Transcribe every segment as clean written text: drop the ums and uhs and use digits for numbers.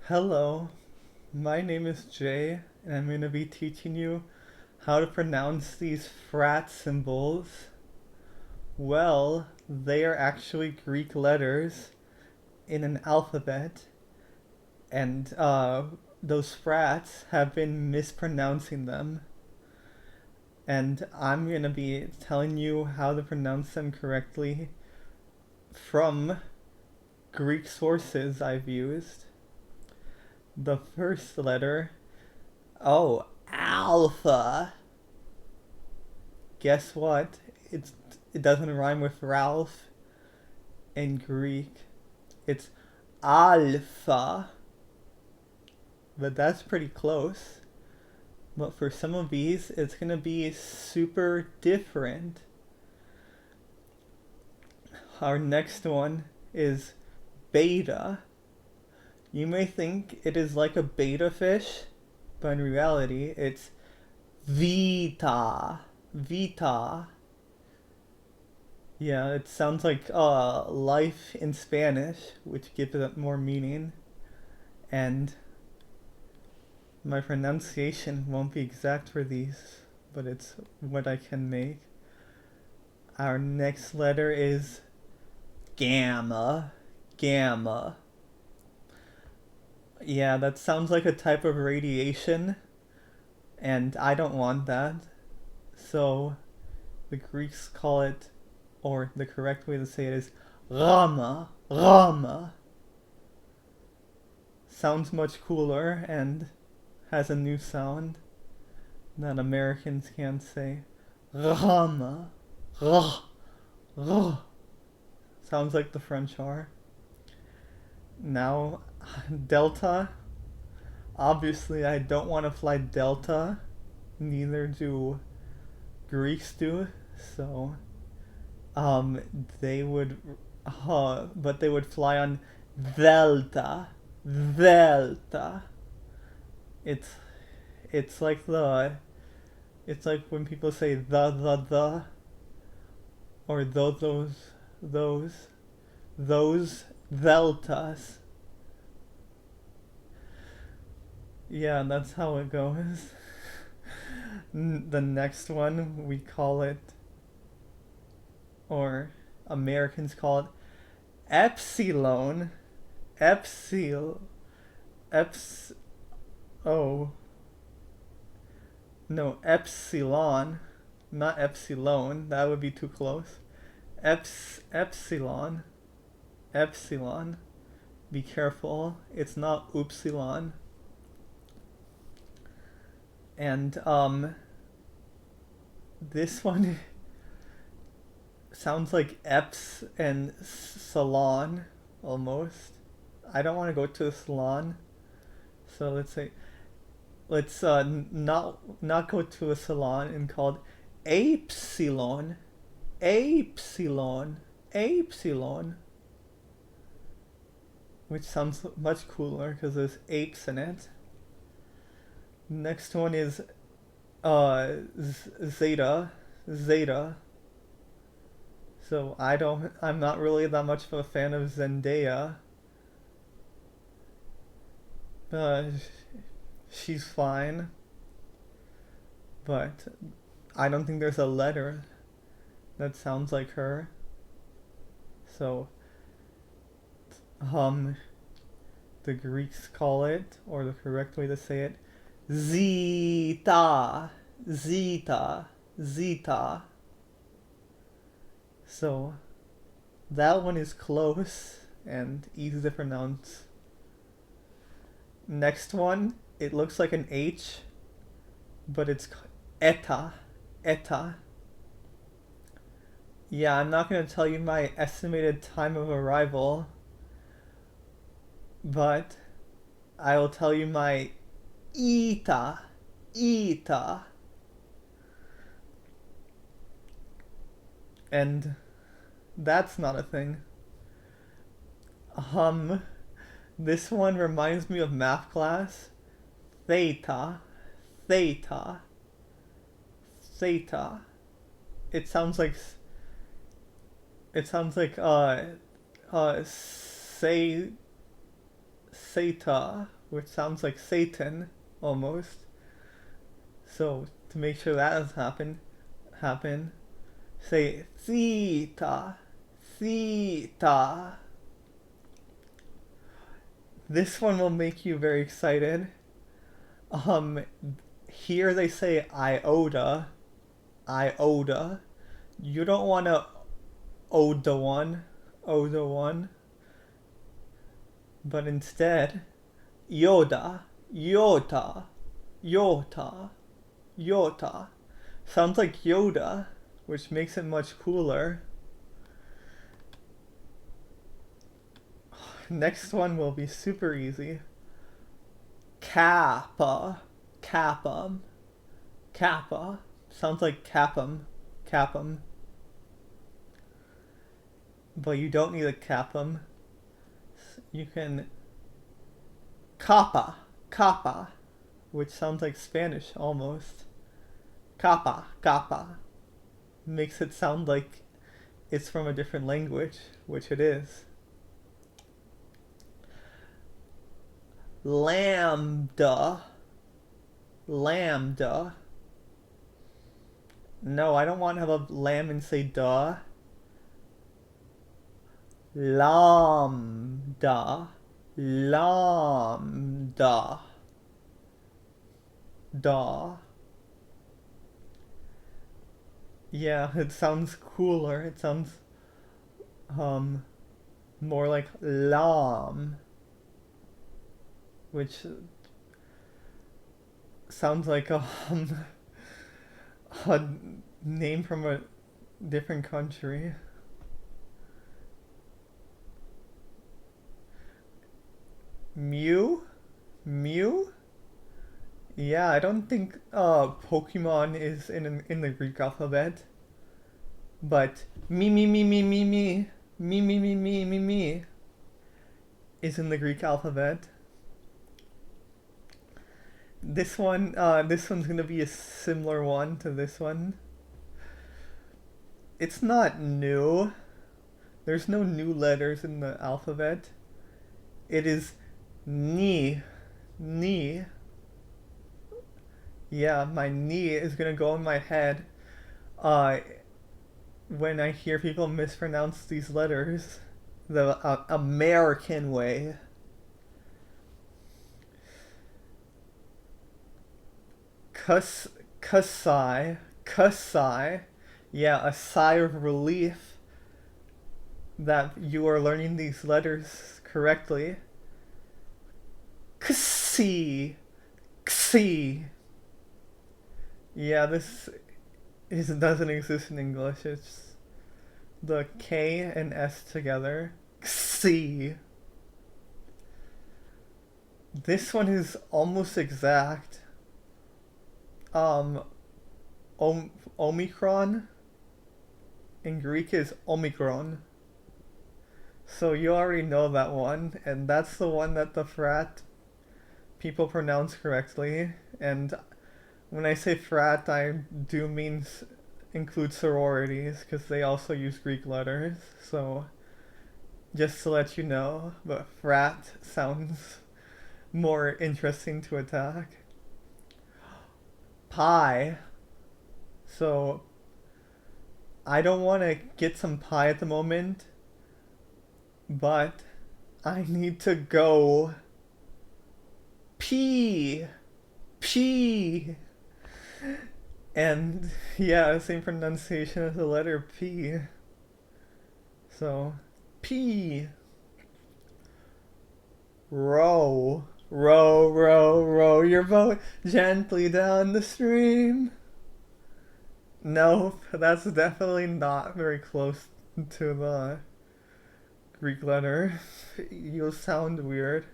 Hello, my name is Jay, and I'm going to be teaching you how to pronounce these frat symbols. Well, they are actually Greek letters in an alphabet, and those frats have been mispronouncing them. And I'm going to be telling you how to pronounce them correctly from Greek sources I've used. The first letter, oh, alpha. Guess what? It doesn't rhyme with Ralph in Greek. It's alpha. But that's pretty close. But for some of these, it's gonna be super different. Our next one is beta. You may think it is like a beta fish, but in reality, it's vita. Vita. Yeah, it sounds like life in Spanish, which gives it more meaning. And my pronunciation won't be exact for these, but it's what I can make. Our next letter is gamma. Gamma. Yeah, that sounds like a type of radiation, and I don't want that. So the Greeks call it, or the correct way to say it is Rama. Rama. Sounds much cooler and has a new sound that Americans can't say. Rama. Rah. Rah. Sounds like the French are. Now, Delta. Obviously, I don't want to fly Delta. Neither do Greeks do. So, they would, but they would fly on Delta. Delta. It's, it's like the, it's like when people say the, or those deltas. Yeah, that's how it goes. The next one, we call it, or Americans call it epsilon. Epsil. Eps. Oh. No, epsilon. Not epsilon. That would be too close. Epsilon. Epsilon. Be careful. It's not upsilon. And this one sounds like eps and salon almost. I don't want to go to a salon, so let's not go to a salon and call it apsilon, apsilon, apsilon, which sounds much cooler because there's apes in it. Next one is zeta, zeta. So I'm not really that much of a fan of Zendaya. Uh, she's fine, but I don't think there's a letter that sounds like her. So, um, the Greeks call it, or the correct way to say it, zeta, zeta, zeta. So, that one is close and easy to pronounce. Next one, it looks like an H, but it's eta, eta. Yeah, I'm not going to tell you my estimated time of arrival, but I will tell you my eta, eta. And that's not a thing. This one reminds me of math class. Theta, theta, theta. It sounds like say Seta, which sounds like Satan almost. So to make sure that has happen, say theta, theta. This one will make you very excited. Um, Here they say iota, iota. You don't want to oda one, but instead, yoda, yota, yota, yota. Sounds like Yoda, which makes it much cooler. Next one will be super easy. Kappa, kappa, kappa. Sounds like capum, capum. But you don't need a capum. You can kappa, kappa, which sounds like Spanish almost. Kappa, kappa. Makes it sound like it's from a different language, which it is. Lambda, lambda. No, I don't want to have a lamb and say duh. Lambda, lambda, da. Yeah, it sounds cooler. It sounds more like lam, which sounds like a name from a different country. Mew? Mew? Yeah, I don't think Pokemon is in the Greek alphabet. But me is in the Greek alphabet. This one's gonna be a similar one to this one. It's not new. There's no new letters in the alphabet. It is ni, ni. Yeah, my knee is gonna go in my head uh, when I hear people mispronounce these letters the American way. Kasai, kasai. Yeah, a sigh of relief that you are learning these letters correctly. Ksi, ksi. Yeah, doesn't exist in English. It's the K and S together. Ksi. This one is almost exact. Omicron in Greek is Omicron. So you already know that one, and that's the one that the frat people pronounce correctly. And when I say frat, I do mean include sororities, because they also use Greek letters. So just to let you know, but frat sounds more interesting to attack. Pie. So I don't want to get some pie at the moment, but I need to go pee. Pee. And yeah, same pronunciation as the letter P. So, P. Row. Row, row, row your boat gently down the stream. Nope, that's definitely not very close to the Greek letter. You'll sound weird.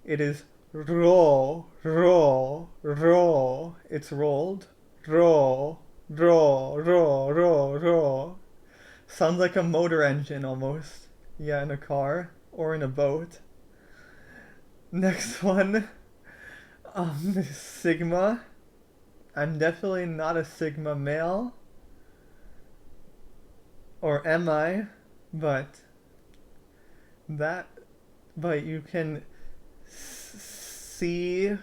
It is roll, roll, roll. It's rolled. Roll, roll, roll, roll, roll. Sounds like a motor engine almost. Yeah, in a car or in a boat. Next one. Sigma. I'm definitely not a Sigma male. Or am I? But you can see,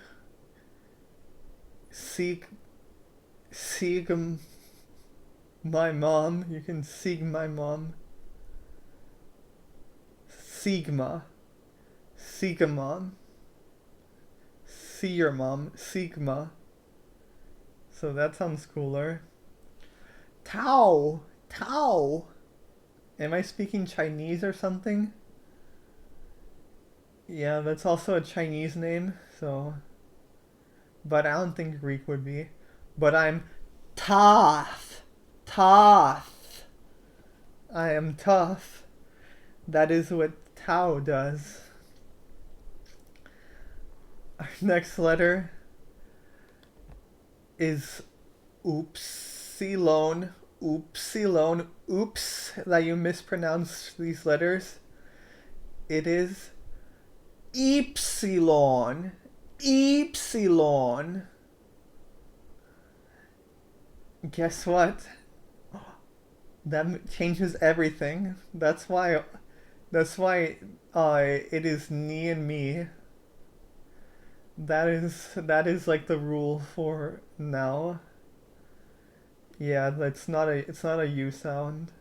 seek, seek my mom. You can seek my mom. Sigma, seek a mom. See your mom, Sigma. So that sounds cooler. Tao, Tao. Am I speaking Chinese or something? Yeah, that's also a Chinese name, so. But I don't think Greek would be. But I'm tough. Tough. I am tough. That is what Tao does. Our next letter is Oopsilon. Oopsilon. Oops that you mispronounced these letters. It is Epsilon. Epsilon. Guess what? That changes everything. That's why. That's why. It is me and me. That is like the rule for now. Yeah, it's not a U sound.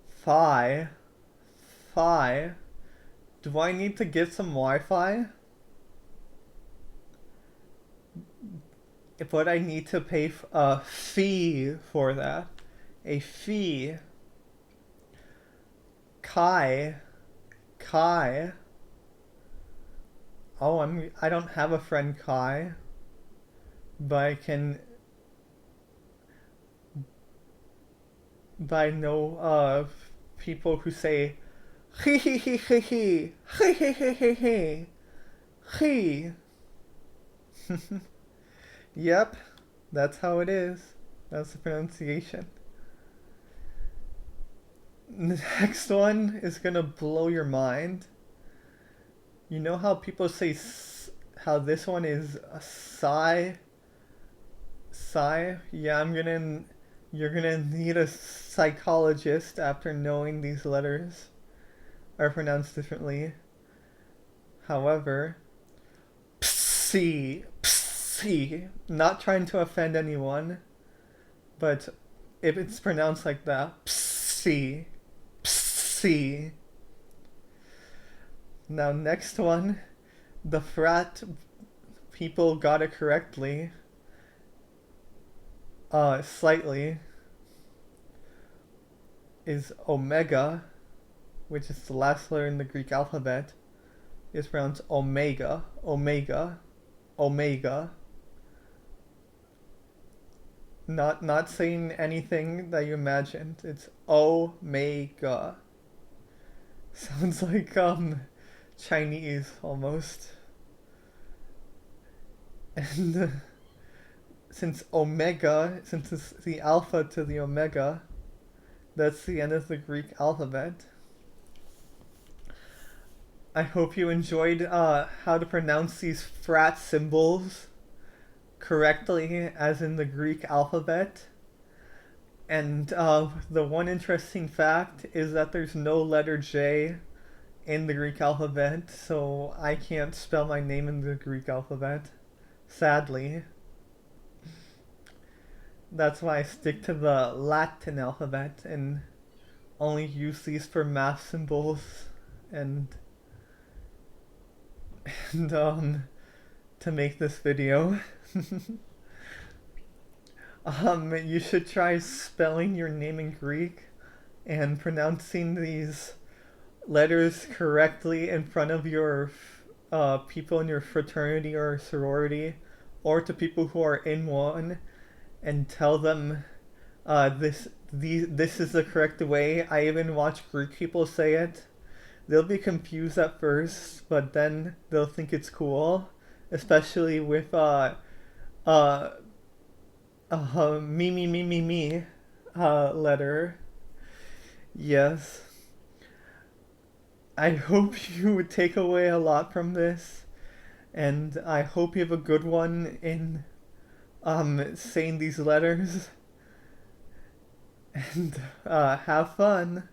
Phi. Phi. Do I need to get some Wi-Fi? But I need to pay a fee for that. A fee. Kai. Kai. Oh, I don't have a friend Kai, but I know people who say he he he he he he he he he he. Yep, that's how it is. That's the pronunciation. The next one is gonna blow your mind. You know how people say how this one is a sigh? Sigh? Yeah, you're gonna need a psychologist after knowing these letters are pronounced differently. However, psi, psi, not trying to offend anyone, but if it's pronounced like that, psi, psi. Now, next one, the frat people got it correctly. Slightly. Is omega, which is the last letter in the Greek alphabet, is pronounced omega, omega, omega. Not saying anything that you imagined. It's omega. Sounds like Chinese almost. And since it's the alpha to the omega, that's the end of the Greek alphabet. I hope you enjoyed how to pronounce these frat symbols correctly as in the Greek alphabet. And the one interesting fact is that there's no letter J in the Greek alphabet, so I can't spell my name in the Greek alphabet, sadly. That's why I stick to the Latin alphabet and only use these for math symbols and to make this video. You should try spelling your name in Greek and pronouncing these letters correctly in front of your people in your fraternity or sorority, or to people who are in one, and tell them this is the correct way. I even watch Greek people say it. They'll be confused at first, but then they'll think it's cool, especially with me letter. Yes. I hope you would take away a lot from this, and I hope you have a good one in saying these letters. And have fun.